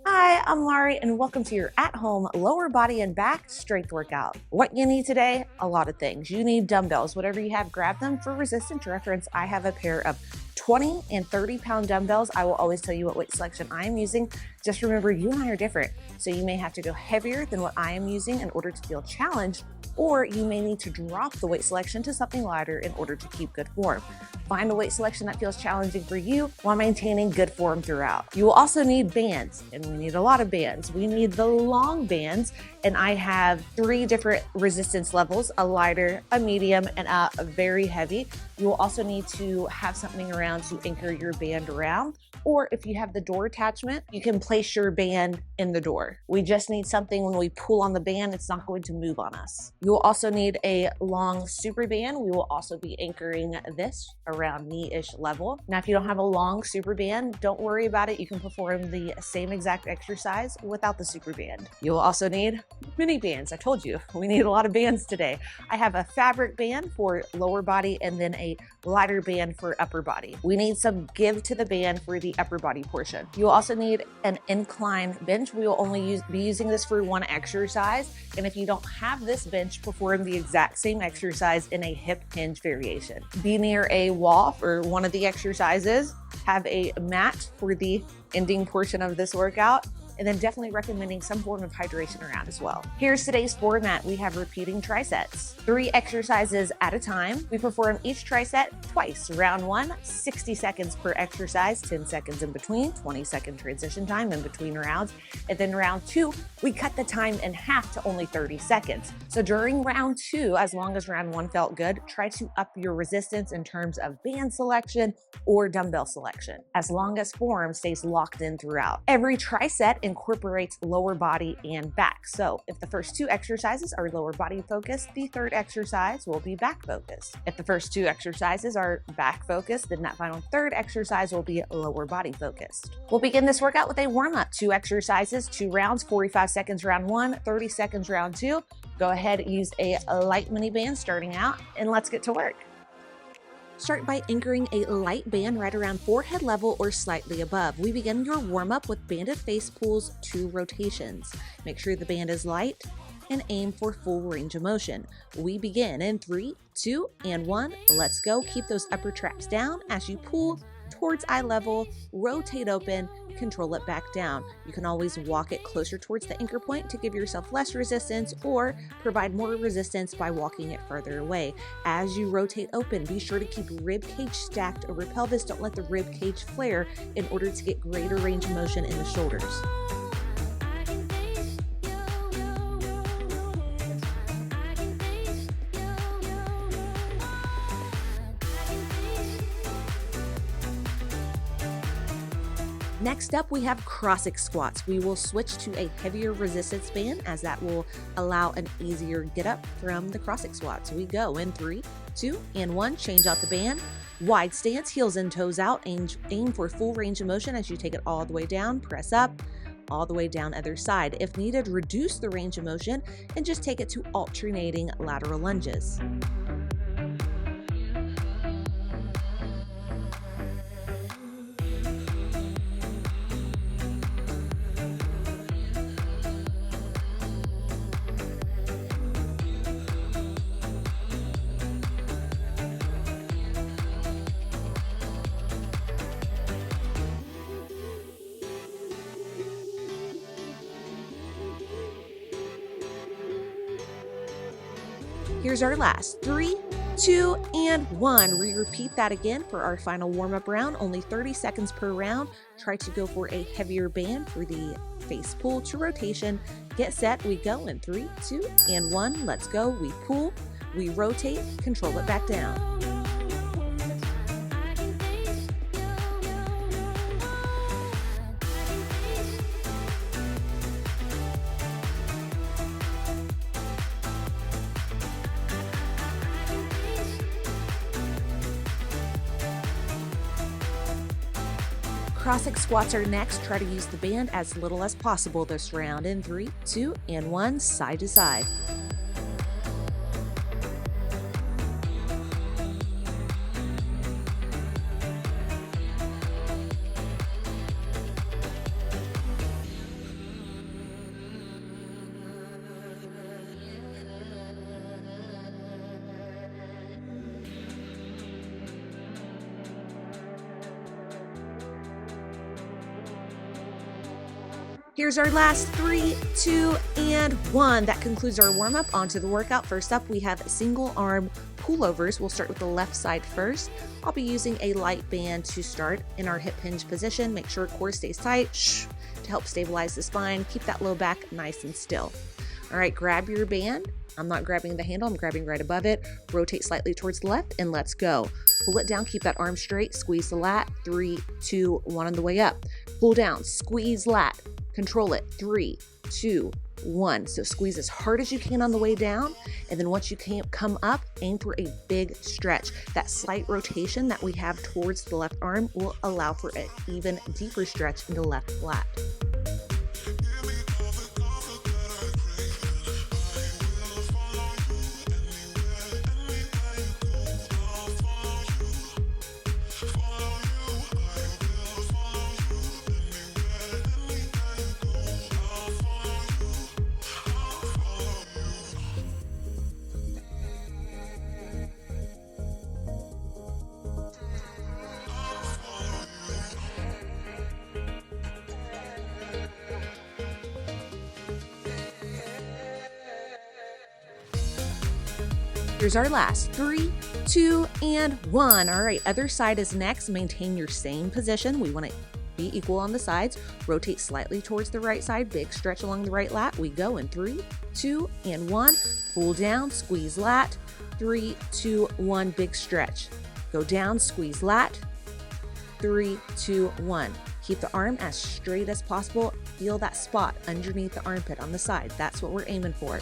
Hi, I'm Larie, and welcome to your at-home lower body and back strength workout. What you need today? A lot of things. You need dumbbells. Whatever you have, grab them. For resistance reference, I have a pair of 20 and 30 pound dumbbells. I will always tell you what weight selection I am using. Just remember, you and I are different. So you may have to go heavier than what I am using in order to feel challenged, or you may need to drop the weight selection to something lighter in order to keep good form. Find a weight selection that feels challenging for you while maintaining good form throughout. You will also need bands, and we need a lot of bands. We need the long bands, and I have 3 different resistance levels: a lighter, a medium, and a very heavy. You will also need to have something around to anchor your band around, or if you have the door attachment, you can place your band in the door. We just need something when we pull on the band, it's not going to move on us. You will also need a long super band. We will also be anchoring this around knee-ish level. Now, if you don't have a long super band, don't worry about it. You can perform the same exact exercise without the super band. You'll also need mini bands. I told you, we need a lot of bands today. I have a fabric band for lower body and then a lighter band for upper body. We need some give to the band for the upper body portion. You'll also need an incline bench. We will only be using this for one exercise. And if you don't have this bench, perform the exact same exercise in a hip hinge variation. Be near a wall for one of the exercises. Have a mat for the ending portion of this workout. And then definitely recommending some form of hydration around as well. Here's today's format. We have repeating trisets, 3 exercises at a time. We perform each triset twice. Round 1, 60 seconds per exercise, 10 seconds in between, 20-second transition time in between rounds. And then round 2, we cut the time in half to only 30 seconds. So during round 2, as long as round 1 felt good, try to up your resistance in terms of band selection or dumbbell selection, as long as form stays locked in throughout. Every triset incorporates lower body and back. So if the first 2 exercises are lower body focused, the third exercise will be back focused. If the first 2 exercises are back focused, then that final third exercise will be lower body focused. We'll begin this workout with a warm up. 2 exercises, 2 rounds, 45 seconds round 1, 30 seconds round 2. Go ahead, use a light mini band starting out, and let's get to work. Start by anchoring a light band right around forehead level or slightly above. We begin your warm-up with banded face pulls, 2 rotations. Make sure the band is light and aim for full range of motion. We begin in 3, 2, and 1. Let's go. Keep those upper traps down as you pull towards eye level, rotate open, control it back down. You can always walk it closer towards the anchor point to give yourself less resistance, or provide more resistance by walking it further away. As you rotate open, be sure to keep rib cage stacked over pelvis. Don't let the rib cage flare in order to get greater range of motion in the shoulders. Next up, we have Cossack squats. We will switch to a heavier resistance band, as that will allow an easier get up from the Cossack squats. We go in 3, 2, and 1. Change out the band. Wide stance, heels and toes out. Aim for full range of motion as you take it all the way down. Press up, all the way down other side. If needed, reduce the range of motion and just take it to alternating lateral lunges. Here's our last 3, 2, and 1. We repeat that again for our final warm-up round, only 30 seconds per round. Try to go for a heavier band for the face pull to rotation. Get set, we go in 3, 2, and 1. Let's go. We pull, we rotate, control it back down. Cross-leg squats are next. Try to use the band as little as possible this round in 3, 2, and 1, side to side. Here's our last 3, 2, and 1. That concludes our warm-up. Onto the workout. First up, we have single arm pullovers. We'll start with the left side first. I'll be using a light band to start in our hip hinge position. Make sure core stays tight to help stabilize the spine. Keep that low back nice and still. All right, grab your band. I'm not grabbing the handle, I'm grabbing right above it. Rotate slightly towards the left and let's go. Pull it down, keep that arm straight, squeeze the lat. 3, 2, 1 on the way up. Pull down, squeeze lat. Control it. 3, 2, 1. So squeeze as hard as you can on the way down. And then once you can come up, aim for a big stretch. That slight rotation that we have towards the left arm will allow for an even deeper stretch in the left lat. Here's our last 3, 2, and 1. All right, other side is next. Maintain your same position. We want to be equal on the sides. Rotate slightly towards the right side. Big stretch along the right lat. We go in 3, 2, and 1. Pull down, squeeze lat. 3, 2, 1, big stretch. Go down, squeeze lat. 3, 2, 1. Keep the arm as straight as possible. Feel that spot underneath the armpit on the side. That's what we're aiming for.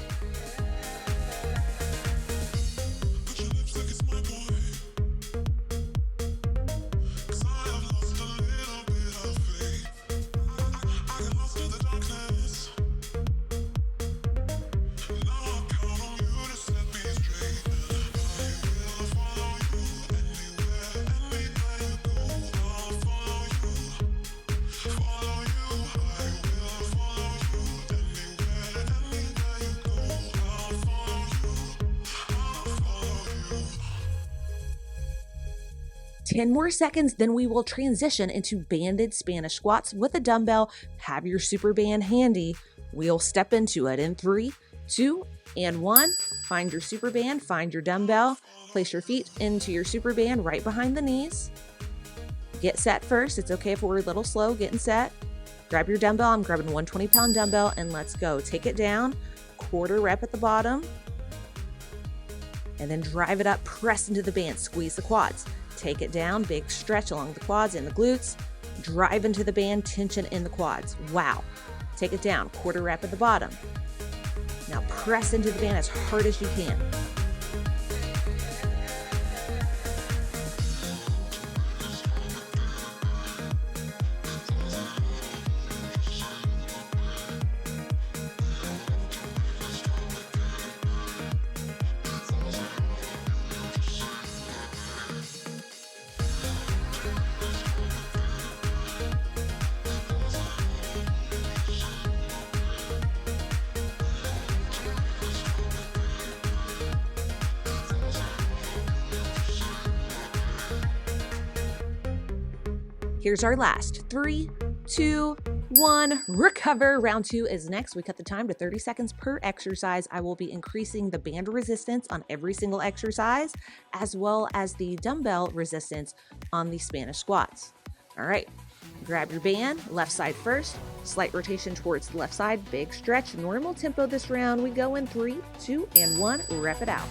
Ten more seconds, then we will transition into banded Spanish squats with a dumbbell. Have your super band handy. We'll step into it in 3, 2, and 1. Find your super band, find your dumbbell. Place your feet into your super band right behind the knees. Get set first. It's okay if we're a little slow getting set. Grab your dumbbell. I'm grabbing a 120-pound dumbbell and let's go. Take it down, quarter rep at the bottom, and then drive it up, press into the band, squeeze the quads. Take it down, big stretch along the quads and the glutes. Drive into the band, tension in the quads. Wow. Take it down, quarter rep at the bottom. Now press into the band as hard as you can. Here's our last 3, 2, 1, recover. Round 2 is next. We cut the time to 30 seconds per exercise. I will be increasing the band resistance on every single exercise, as well as the dumbbell resistance on the Spanish squats. All right, grab your band, left side first, slight rotation towards the left side, big stretch, normal tempo this round. We go in 3, 2, and 1, rep it out.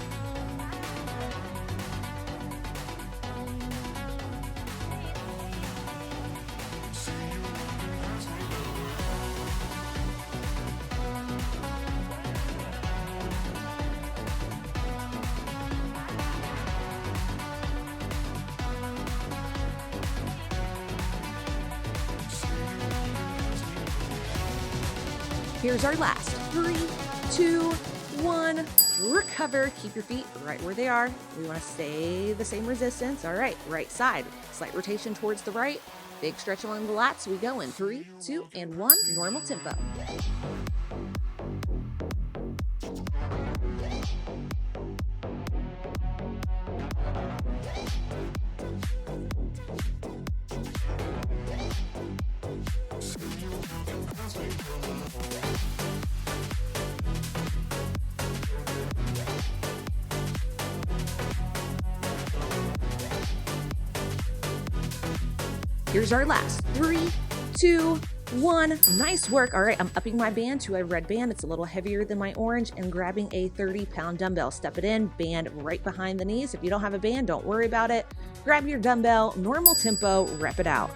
Here's our last. 3, 2, 1. Recover. Keep your feet right where they are. We want to stay the same resistance. All right, right side. Slight rotation towards the right. Big stretch along the lats. We go in 3, 2, and 1. Normal tempo. Here's our last. 3, 2, 1. Nice work. All right, I'm upping my band to a red band. It's a little heavier than my orange, and grabbing a 30-pound dumbbell. Step it in, band right behind the knees. If you don't have a band, don't worry about it. Grab your dumbbell, normal tempo, rep it out.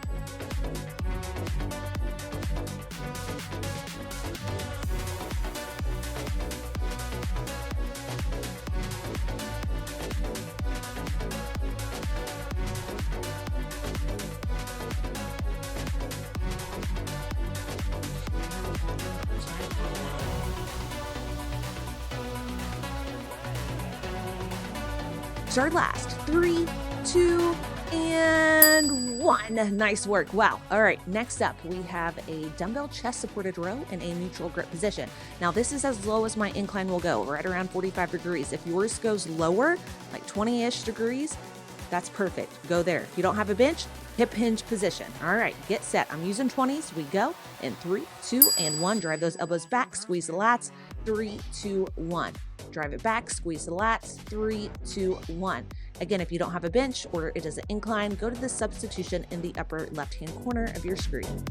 Our last. 3, 2, and 1. Nice work. Wow. All right. Next up, we have a dumbbell chest supported row in a neutral grip position. Now, this is as low as my incline will go, right around 45 degrees. If yours goes lower, like 20-ish degrees, that's perfect. Go there. If you don't have a bench, hip hinge position. All right. Get set. I'm using 20s. We go in 3, 2, and 1. Drive those elbows back. Squeeze the lats. 3, 2, 1. Drive it back, squeeze the lats, 3, 2, 1. Again, if you don't have a bench or it is an incline, go to the substitution in the upper left-hand corner of your screen.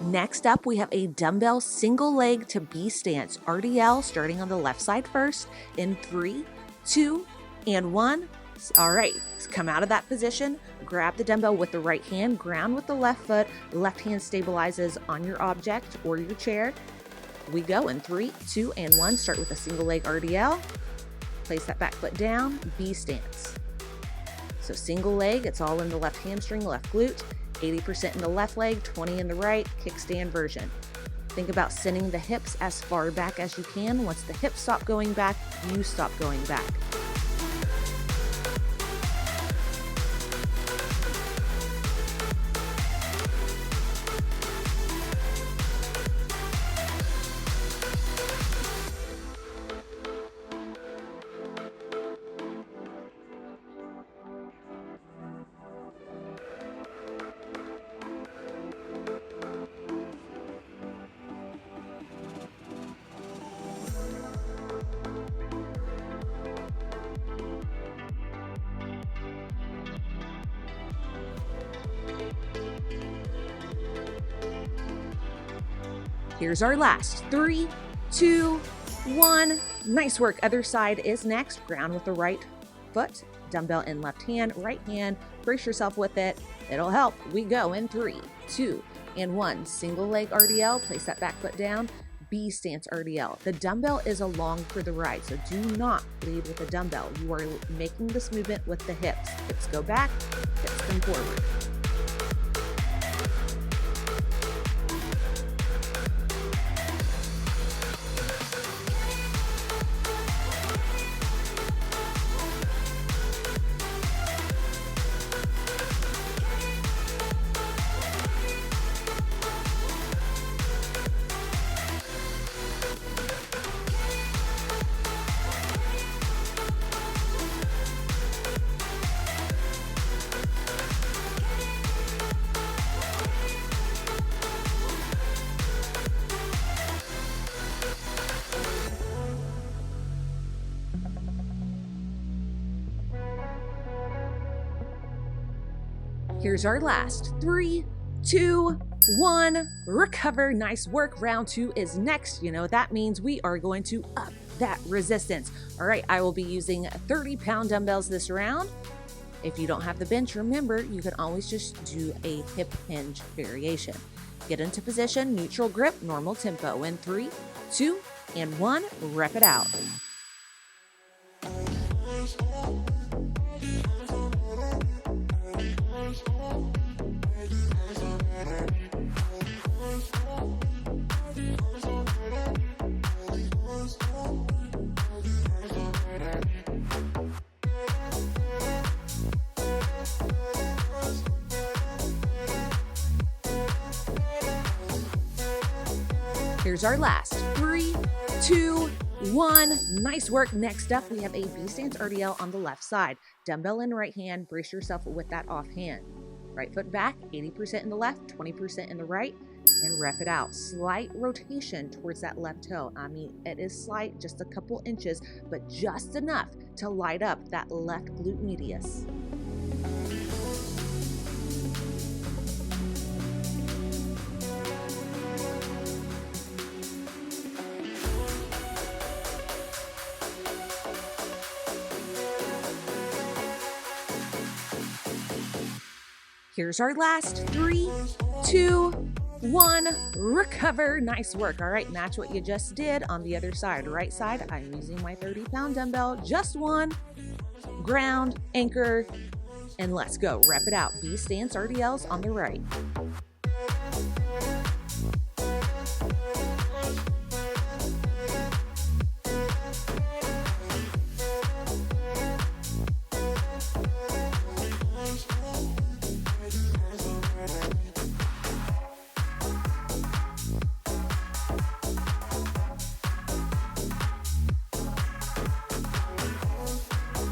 Next up, we have a dumbbell single leg to B stance, RDL, starting on the left side first in 3, 2, and 1. All right, come out of that position, grab the dumbbell with the right hand, ground with the left foot, left hand stabilizes on your object or your chair. We go in 3, 2, and 1. Start with a single leg RDL. Place that back foot down, B stance. So single leg, it's all in the left hamstring, left glute. 80% in the left leg, 20 in the right, kickstand version. Think about sending the hips as far back as you can. Once the hips stop going back, you stop going back. Here's our last. 3, 2, 1. Nice work. Other side is next. Ground with the right foot, dumbbell in left hand, right hand. Brace yourself with it. It'll help. We go in 3, 2, and 1. Single leg RDL. Place that back foot down. B stance RDL. The dumbbell is along for the ride, so do not lead with the dumbbell. You are making this movement with the hips. Hips go back, hips come forward. Here's our last. 3, 2, 1, recover. Nice work. Round 2 is next. You know what that means. We are going to up that resistance. All right, I will be using 30-pound dumbbells this round. If you don't have the bench, remember, you can always just do a hip hinge variation. Get into position, neutral grip, normal tempo. In 3, 2, and 1, rep it out. Here's our last. 3, 2, 1. Nice work. Next up, we have a B stance RDL on the left side. Dumbbell in right hand. Brace yourself with that off hand. Right foot back, 80% in the left, 20% in the right, and rep it out. Slight rotation towards that left toe. I mean, it is slight, just a couple inches, but just enough to light up that left glute medius. Here's our last. 3, 2, 1, recover. Nice work. All right, match what you just did on the other side. Right side, I'm using my 30-pound dumbbell. Just one. Ground, anchor, and let's go. Rep it out. B stance RDLs on the right.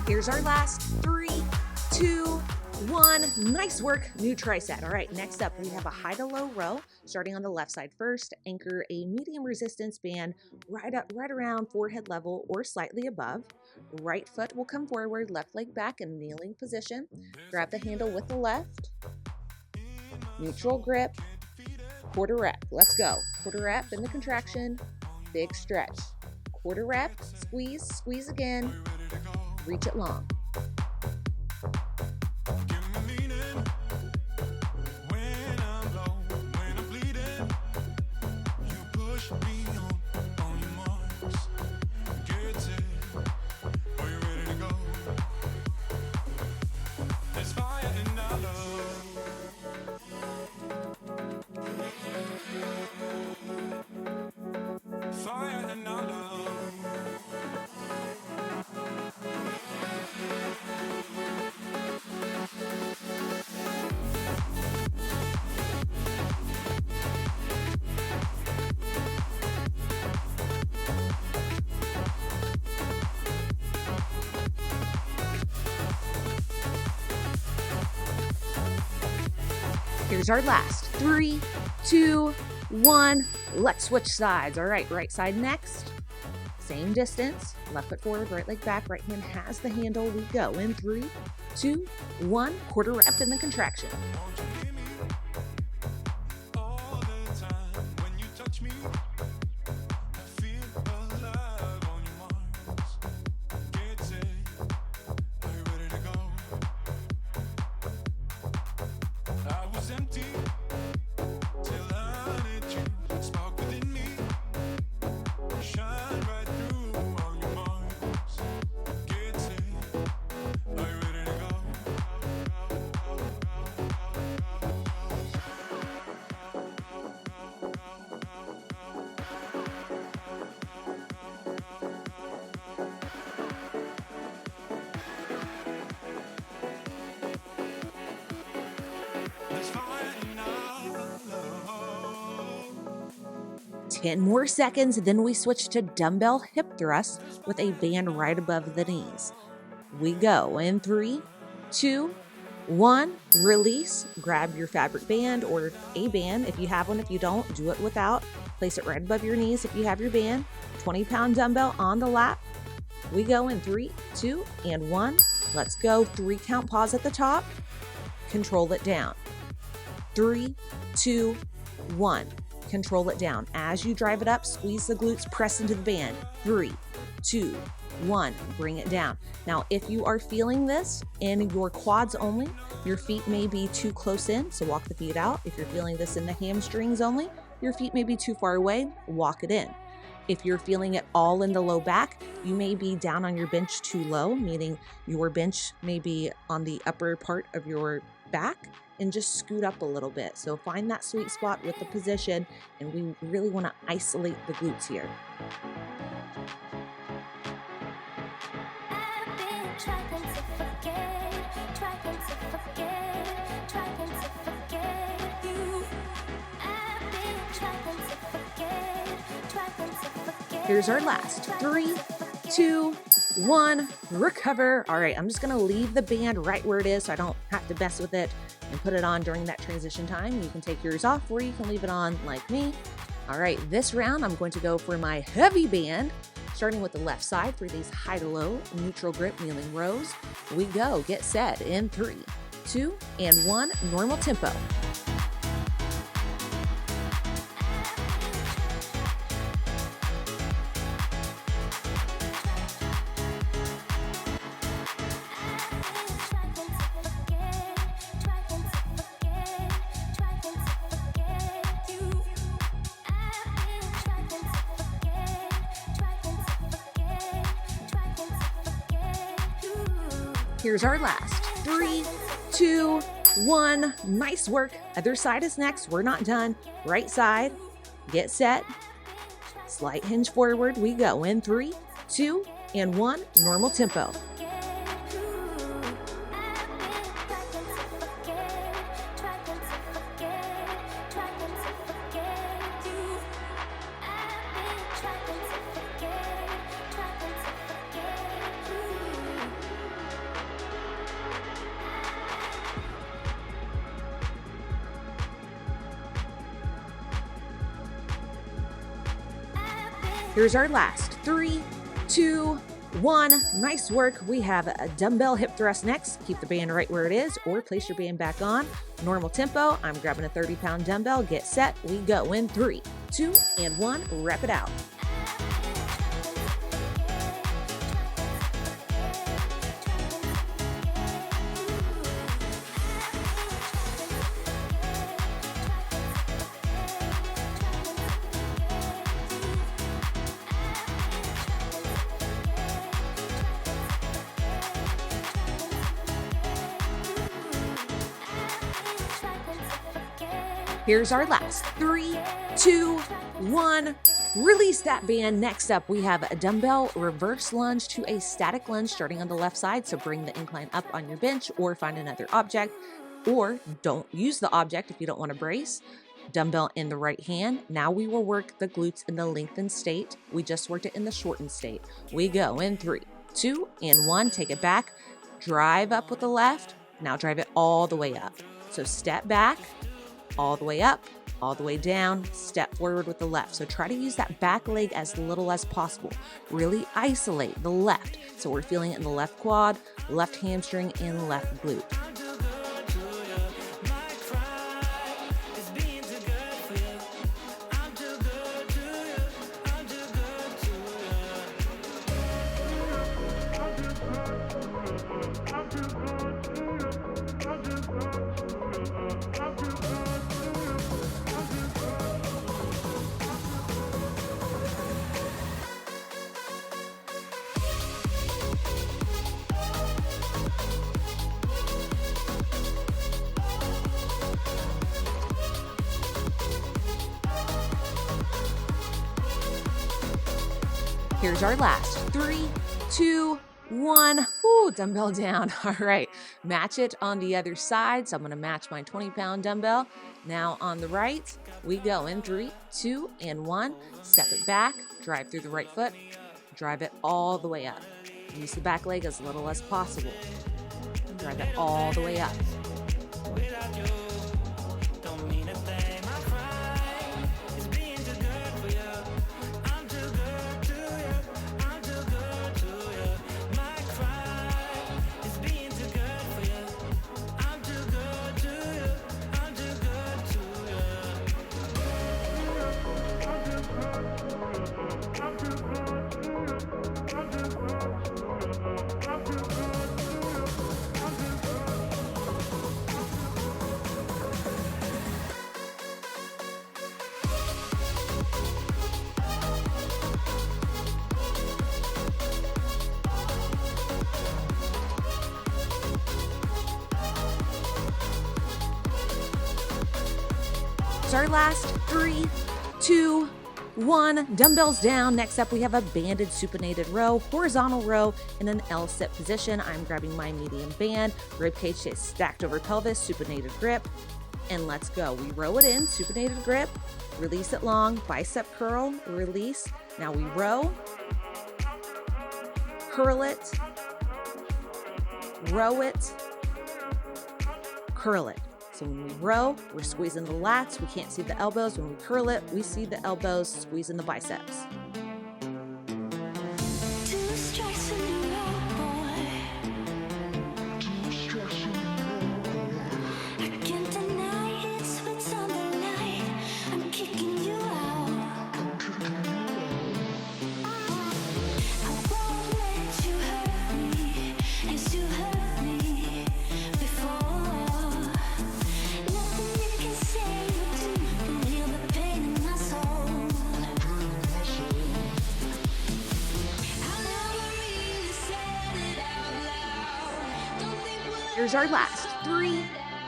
Here's our last. 3, 2, 1. Nice work. New tricep. All right, next up, we have a high to low row. Starting on the left side first, anchor a medium resistance band right around forehead level or slightly above. Right foot will come forward, left leg back in kneeling position. Grab the handle with the left. Neutral grip. Quarter rep. Let's go. Quarter rep in the contraction. Big stretch. Quarter rep. Squeeze. Squeeze again. Reach it long. Here's our last. 3, 2, 1. Let's switch sides. All right, right side next. Same distance. Left foot forward, right leg back. Right hand has the handle. We go in 3, 2, 1. Quarter rep in the contraction. Ten more seconds, then we switch to dumbbell hip thrusts with a band right above the knees. We go in 3, 2, 1, release. Grab your fabric band or a band if you have one. If you don't, do it without. Place it right above your knees if you have your band. 20-pound dumbbell on the lap. We go in 3, 2, and 1. Let's go. 3 count pause at the top. control it down. 3, 2, 1. Control it down. As you drive it up, squeeze the glutes, press into the band. 3, 2, 1. Bring it down. Now, if you are feeling this in your quads only, your feet may be too close in, so walk the feet out. If you're feeling this in the hamstrings only, your feet may be too far away, walk it in. If you're feeling it all in the low back, you may be down on your bench too low, meaning your bench may be on the upper part of your back, and just scoot up a little bit. So find that sweet spot with the position, and we really want to isolate the glutes here. Here's our last. 3, 2, 1, recover. All right, I'm just gonna leave the band right where it is so I don't have to mess with it and put it on during that transition time. You can take yours off or you can leave it on like me. All right, this round I'm going to go for my heavy band, starting with the left side for these high to low neutral grip kneeling rows. We go, get set in 3, 2, and 1, normal tempo. Here's our last. 3, 2, 1. Nice work. Other side is next. We're not done. Right side. Get set. Slight hinge forward. We go in 3, 2, and 1. Normal tempo. Here's our last. 3, 2, 1. Nice work. We have a dumbbell hip thrust next. Keep the band right where it is or place your band back on. Normal tempo. I'm grabbing a 30-pound dumbbell. Get set. We go in 3, 2, and 1. Rep it out. Here's our last. 3, 2, 1. Release that band. Next up, we have a dumbbell reverse lunge to a static lunge starting on the left side. So bring the incline up on your bench or find another object, or don't use the object if you don't want to brace. Dumbbell in the right hand. Now we will work the glutes in the lengthened state. We just worked it in the shortened state. We go in 3, 2, and 1. Take it back. Drive up with the left. Now drive it all the way up. So step back, all the way up, all the way down, step forward with the left. So try to use that back leg as little as possible. Really isolate the left. So we're feeling it in the left quad, left hamstring, and left glute. Here's our last. 3, 2, 1. Ooh, dumbbell down. All right, match it on the other side. So I'm gonna match my 20-pound dumbbell. Now on the right, we go in 3, 2, and 1. Step it back, drive through the right foot, drive it all the way up. Use the back leg as little as possible. Drive it all the way up. Here's our last 3, 2, 1. Dumbbells down. Next up, we have a banded supinated row, horizontal row in an L-sit position. I'm grabbing my medium band, rib cage stays stacked over pelvis, supinated grip, and let's go. We row it in, supinated grip, release it long, bicep curl, release. Now we row, curl it, row it, curl it. So when we row, we're squeezing the lats. We can't see the elbows. When we curl it, we see the elbows squeezing the biceps. Here's our last 3,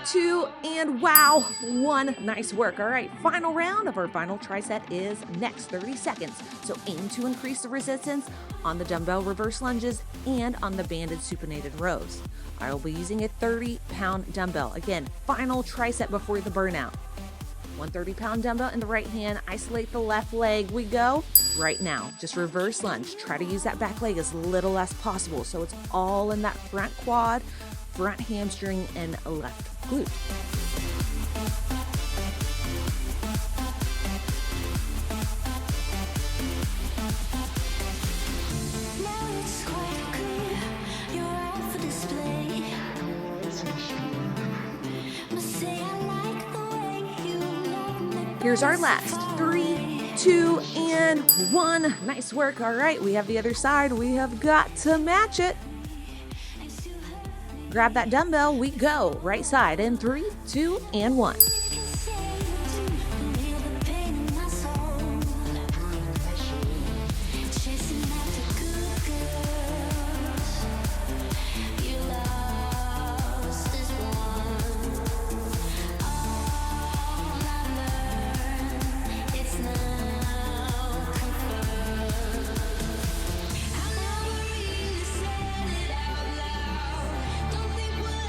2, and wow, 1. Nice work. All right, final round of our final tricep is next, 30 seconds. So aim to increase the resistance on the dumbbell reverse lunges and on the banded supinated rows. I will be using a 30-pound dumbbell. Again, final tricep before the burnout. 130-pound dumbbell in the right hand, isolate the left leg. We go right now. Just reverse lunge. Try to use that back leg as little as possible so it's all in that front quad, front hamstring, and left glute. Here's our last 3, 2, and 1. Nice work. All right, we have the other side. We have got to match it. Grab that dumbbell, we go. Right side in 3, 2, and 1.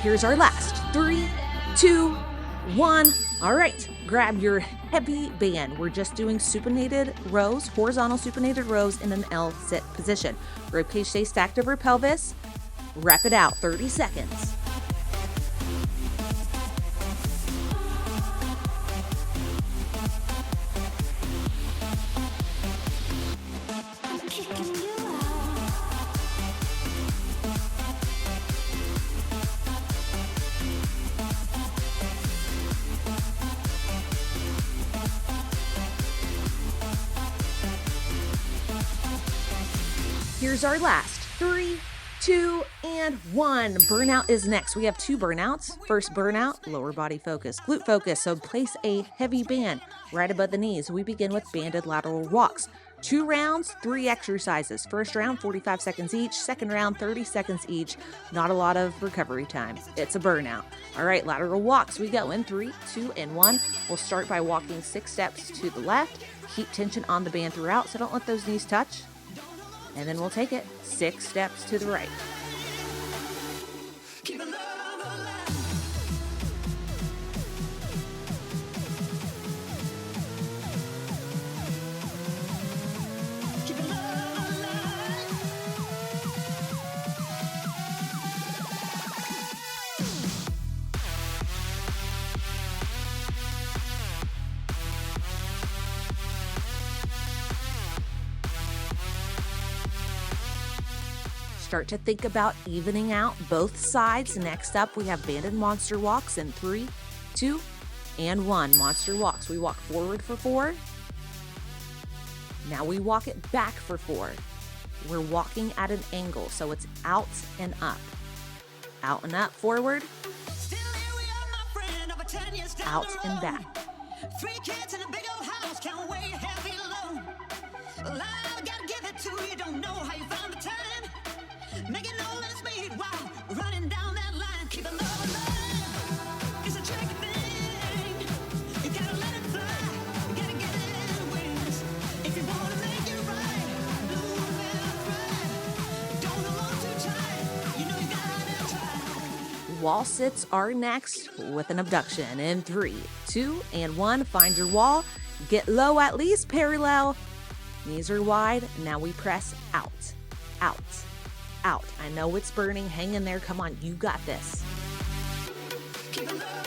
Here's our last 3, 2, 1. All right, grab your heavy band. We're just doing supinated rows, horizontal supinated rows in an L-sit position. Rib cage stays stacked over pelvis. Wrap it out, 30 seconds. Here's our last 3, 2, and 1. Burnout is next. We have 2 burnouts. First burnout, lower body focus, glute focus. So place a heavy band right above the knees. We begin with banded lateral walks. 2 rounds, 3 exercises. First round, 45 seconds each. Second round, 30 seconds each. Not a lot of recovery time. It's a burnout. All right, lateral walks. We go in 3, 2, and 1. We'll start by walking 6 steps to the left. Keep tension on the band throughout, so don't let those knees touch. And then we'll take it 6 steps to the right. Start to think about evening out both sides. Next up, we have banded monster walks in 3, 2, and 1. Monster walks. We walk forward for 4. Now we walk it back for 4. We're walking at an angle, so it's out and up. Out and up, forward. Out and back. 3 kids in a big old house, can't weigh a heavy load. Well, I gotta give it to you, don't know how you found the time. Making all that speed while running down that line. Keep it love alive. It's a tricky thing. You gotta let it fly. Wall sits are next with an abduction in 3, 2, and 1. Find your wall. Get low at least parallel. Knees are wide. Now we press out, out, out. I know it's burning. Hang in there. Come on. You got this. Keep it low.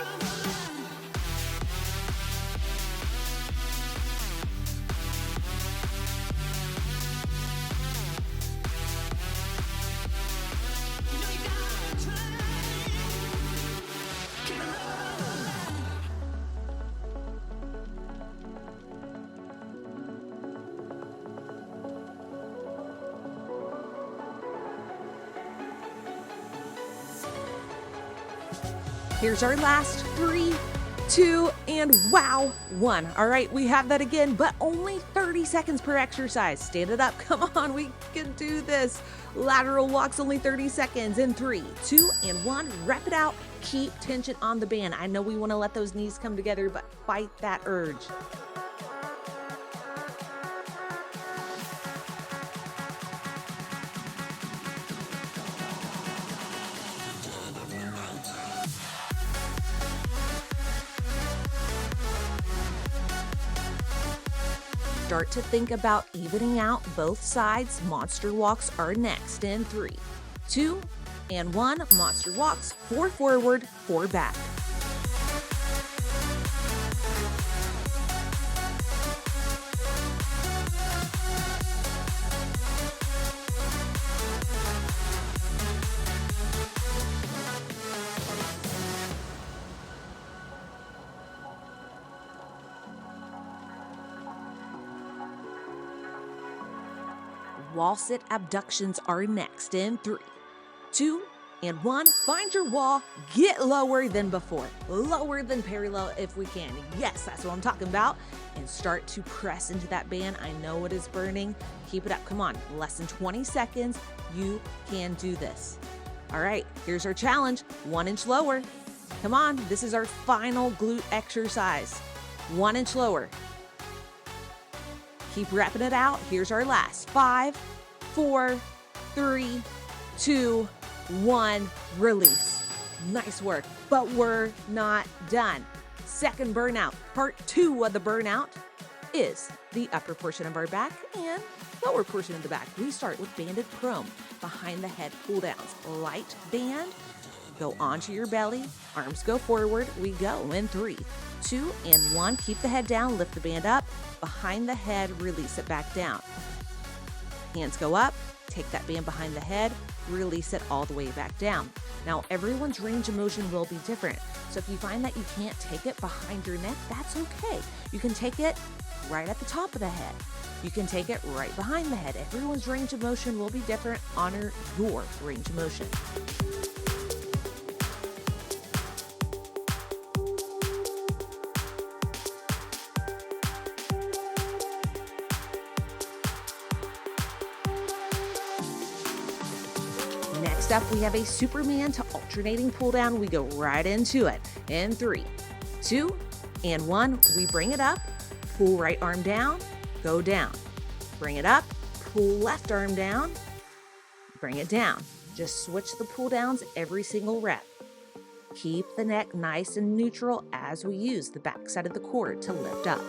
Here's our last 3, 2, and wow, 1. All right, we have that again, but only 30 seconds per exercise. Stand it up. Come on, we can do this. Lateral walks, only 30 seconds in 3, 2, and 1. Rep it out. Keep tension on the band. I know we want to let those knees come together, but fight that urge. Start to think about evening out both sides. Monster walks are next in 3, 2, and 1. Monster walks, 4 forward, 4 back. Wall sit abductions are next in 3, 2, and 1. Find your wall. Get lower than before. Lower than parallel if we can. Yes, that's what I'm talking about. And start to press into that band. I know it is burning. Keep it up. Come on. Less than 20 seconds. You can do this. All right, here's our challenge. 1 inch lower. Come on. This is our final glute exercise. 1 inch lower. Keep repping it out. Here's our last 5, 4, 3, 2, 1. Release. Nice work, but we're not done. Second burnout. Part 2 of the burnout is the upper portion of our back and lower portion of the back. We start with banded prone, behind the head pull downs. Light band. Go onto your belly. Arms go forward. We go in 3, 2, and 1. Keep the head down. Lift the band up. Behind the head, release it back down. Hands go up, take that band behind the head, release it all the way back down. Now, everyone's range of motion will be different. So if you find that you can't take it behind your neck, that's okay. You can take it right at the top of the head. You can take it right behind the head. Everyone's range of motion will be different. Honor your range of motion. Next up, we have a Superman to alternating pull down. We go right into it. In 3, 2, and 1. We bring it up, pull right arm down, go down. Bring it up, pull left arm down, bring it down. Just switch the pull downs every single rep. Keep the neck nice and neutral as we use the back side of the cord to lift up.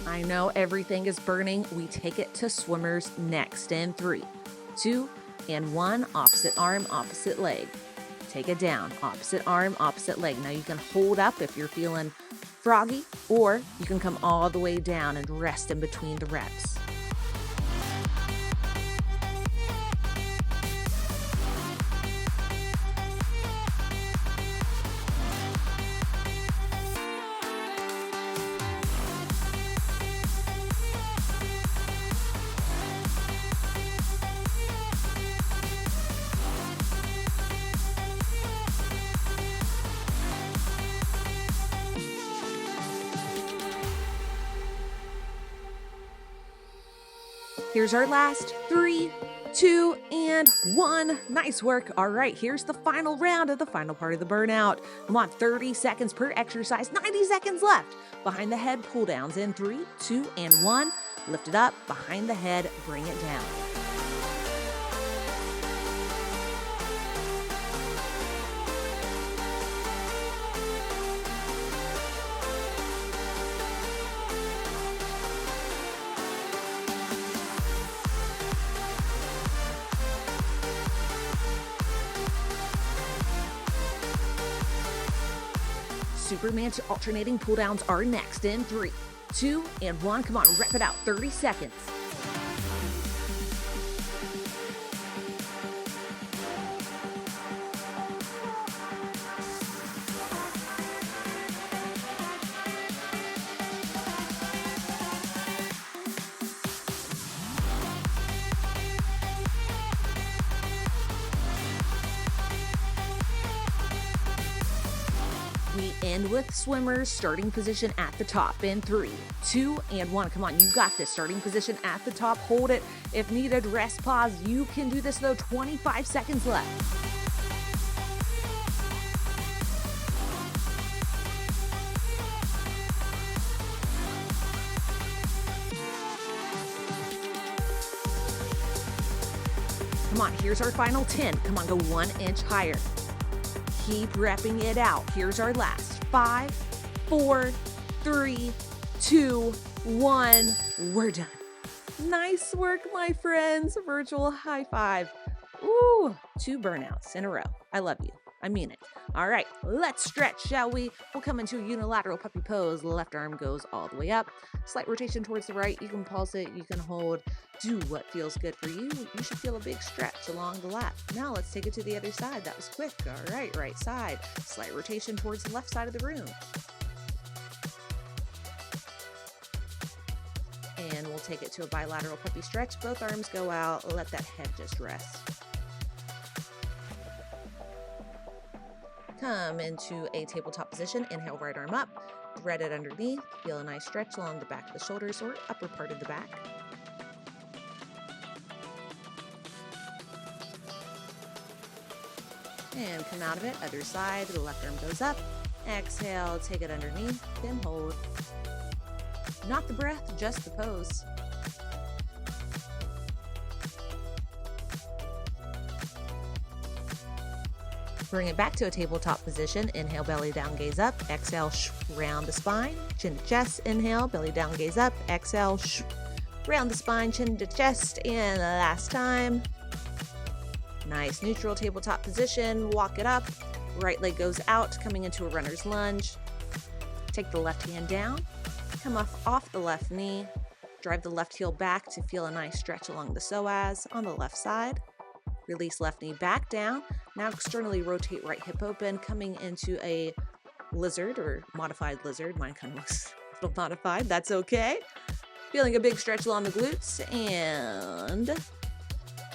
I know everything is burning. We take it to swimmers next in 3, 2, and 1. Opposite arm, opposite leg. Take it down. Opposite arm, opposite leg. Now you can hold up if you're feeling froggy, or you can come all the way down and rest in between the reps. Here's our last 3, 2, and 1. Nice work. All right, here's the final round of the final part of the burnout. Come on, 30 seconds per exercise, 90 seconds left. Behind the head pull downs in 3, 2, and 1. Lift it up, behind the head, bring it down. Superman alternating pull downs are next in 3, 2, and 1. Come on, rep it out, 30 seconds. We end with swimmers, starting position at the top in 3, 2, and 1. Come on, you got this. Starting position at the top, hold it. If needed, rest, pause. You can do this though, 25 seconds left. Come on, here's our final 10. Come on, go 1 inch higher. Keep repping it out. Here's our last 5, 4, 3, 2, 1. We're done. Nice work, my friends. Virtual high five. Ooh, 2 burnouts in a row. I love you. I mean it. All right, let's stretch, shall we? We'll come into a unilateral puppy pose. Left arm goes all the way up. Slight rotation towards the right. You can pulse it. You can hold. Do what feels good for you. You should feel a big stretch along the lat. Now let's take it to the other side. That was quick. All right, right side. Slight rotation towards the left side of the room. And we'll take it to a bilateral puppy stretch. Both arms go out. Let that head just rest. Come into a tabletop position. Inhale, right arm up. Thread it underneath. Feel a nice stretch along the back of the shoulders or upper part of the back. And come out of it, other side, the left arm goes up. Exhale, take it underneath, then hold. Not the breath, just the pose. Bring it back to a tabletop position. Inhale, belly down, gaze up. Exhale, round the spine, chin to chest. Inhale, belly down, gaze up. Exhale, round the spine, chin to chest. And last time. Nice neutral tabletop position. Walk it up. Right leg goes out, coming into a runner's lunge. Take the left hand down. Come off the left knee. Drive the left heel back to feel a nice stretch along the psoas on the left side. Release left knee back down. Now externally rotate right hip open, coming into a lizard or modified lizard. Mine kind of looks a little modified. That's okay. Feeling a big stretch along the glutes, and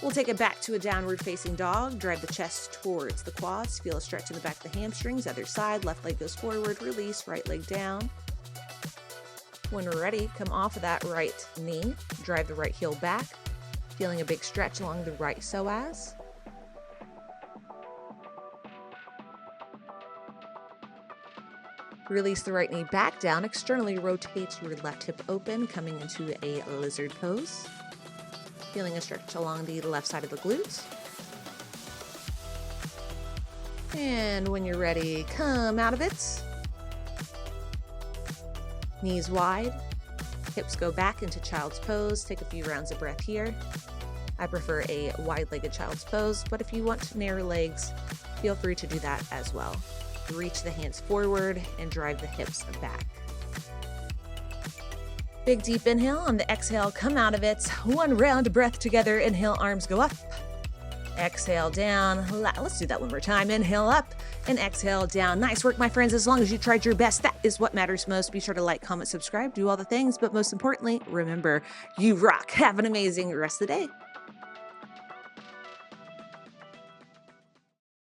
we'll take it back to a downward facing dog. Drive the chest towards the quads. Feel a stretch in the back of the hamstrings. Other side, left leg goes forward. Release, right leg down. When we're ready, come off of that right knee. Drive the right heel back. Feeling a big stretch along the right psoas. Release the right knee back down. Externally rotate your left hip open, coming into a lizard pose. Feeling a stretch along the left side of the glutes. And when you're ready, come out of it. Knees wide. Hips go back into child's pose. Take a few rounds of breath here. I prefer a wide-legged child's pose, but if you want narrow legs, feel free to do that as well. Reach the hands forward and drive the hips back. Big deep inhale. On the exhale, come out of it. 1 round of breath together. Inhale, arms go up. Exhale, down. Let's do that one more time. Inhale up and exhale down. Nice work, my friends. As long as you tried your best, that is what matters most. Be sure to like, comment, subscribe, do all the things. But most importantly, remember, you rock. Have an amazing rest of the day.